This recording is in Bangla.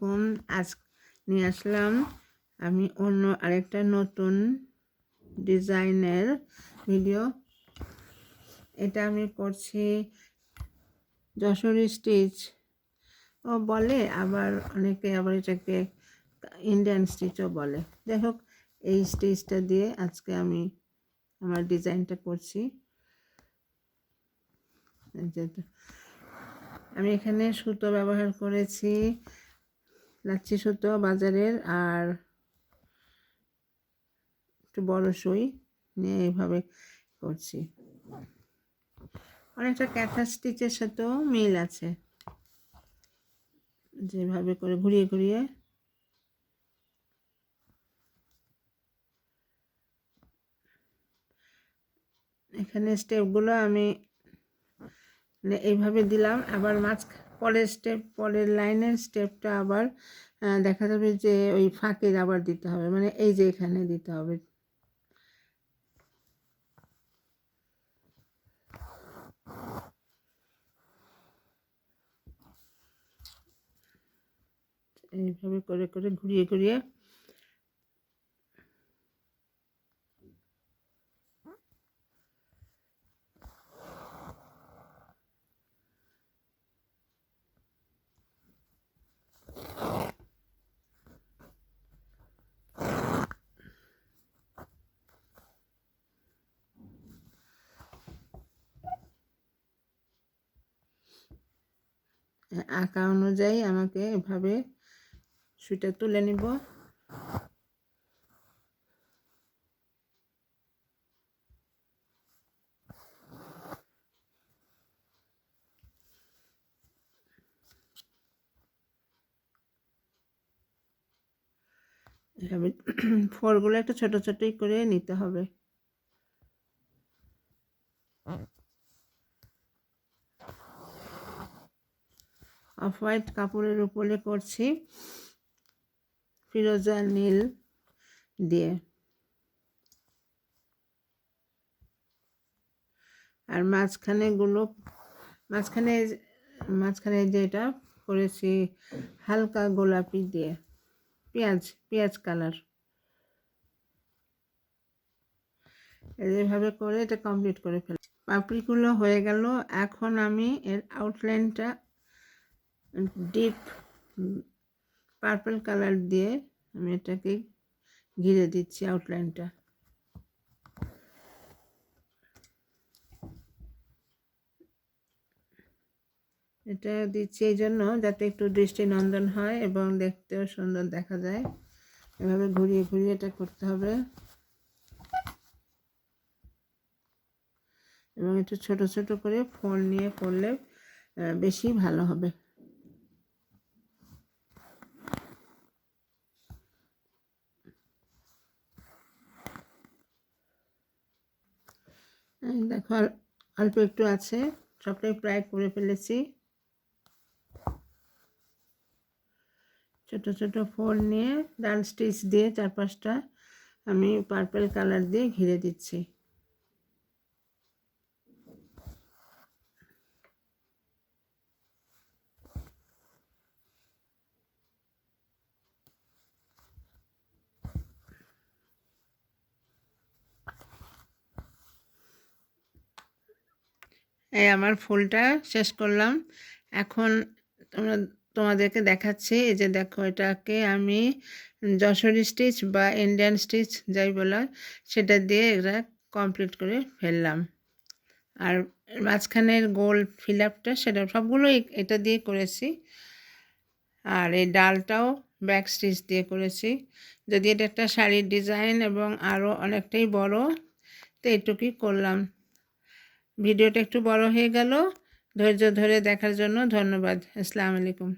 আলাইকুম। আজ নিয়ে আসলাম আমি অন্য আরেকটা নতুন ডিজাইনের ভিডিও। এটা আমি করছি যশোরী স্টিচ ও বলে, আবার অনেকে আবার এটাকে ইন্ডিয়ান স্টিচও বলে। যাই হোক, এই স্টিচটা দিয়ে আজকে আমি আমার ডিজাইনটা করছি। আমি এখানে সুতো ব্যবহার করেছি, লাচ্ছি সুতো বাজারের, আর একটু বড় সুই নিয়ে এইভাবে করছি। অনেকটা ক্যাথা স্টিচের সাথেও মিল আছে, যেভাবে করে ঘুরিয়ে ঘুরিয়ে এখানে স্টেপগুলো আমি এইভাবে দিলাম। আবার পরের লাইনের স্টেপটা আবার দেখা যাবে যে ওই ফাঁকের আবার দিতে হবে, মানে এই যে এখানে দিতে হবে। এইভাবে করে করে ঘুরিয়ে ঘুরিয়ে আঁকা অনুযায়ী আমাকে এভাবে সুইটা তুলে নিব। এভাবে ফোরগুলো একটু ছোট ছোটই করে নিতে হবে। অফ হোয়াইট কাপড়ের উপরে করছি ফিরোজা নীল দিয়ে, আর মাঝখানে যেটা করেছি হালকা গোলাপি দিয়ে, পেঁয়াজ কালার। এইভাবে করে এটা কমপ্লিট করে ফেলি। পাপড়িগুলো হয়ে গেল। এখন আমি এর আউটলাইনটা ডিপ পার্পল কালার দিয়ে আমি এটাকে ঘিরে দিচ্ছি আউটলাইনটা। এটা দিচ্ছি এই জন্য যাতে একটু দৃষ্টিনন্দন হয় এবং দেখতেও সুন্দর দেখা যায়। এভাবে ঘুরিয়ে ঘুরিয়ে এটা করতে হবে এবং একটু ছোট ছোট করে ফোন নিয়ে করলে বেশি ভালো হবে। দেখো, অল্প একটু আছে, সবটাই প্রায় করে ফেলেছি। ছোট ছোট ফোন নিয়ে ডাল স্টিচ দিয়ে চারপাশটা আমি পার্পল কালার দিয়ে ঘিরে দিচ্ছি। এই আমার ফুলটা শেষ করলাম। এখন তোমাদেরকে দেখাচ্ছি। এই যে দেখো, এটাকে আমি যশোরী স্টিচ বা ইন্ডিয়ান স্টিচ যাই বলা, সেটা দিয়ে এটা কমপ্লিট করে ফেললাম। আর মাঝখানের গোল ফিল আপটা সেটা সবগুলোই এটা দিয়ে করেছি। আর এই ডালটাও ব্যাক স্টিচ দিয়ে করেছি। যদি এটা একটা শাড়ির ডিজাইন এবং আরও অনেকটাই বড়, তো এইটুকুই করলাম। ভিডিওটা একটু বড় হয়ে গেল। ধৈর্য ধরে দেখার জন্য ধন্যবাদ। আসসালামু আলাইকুম।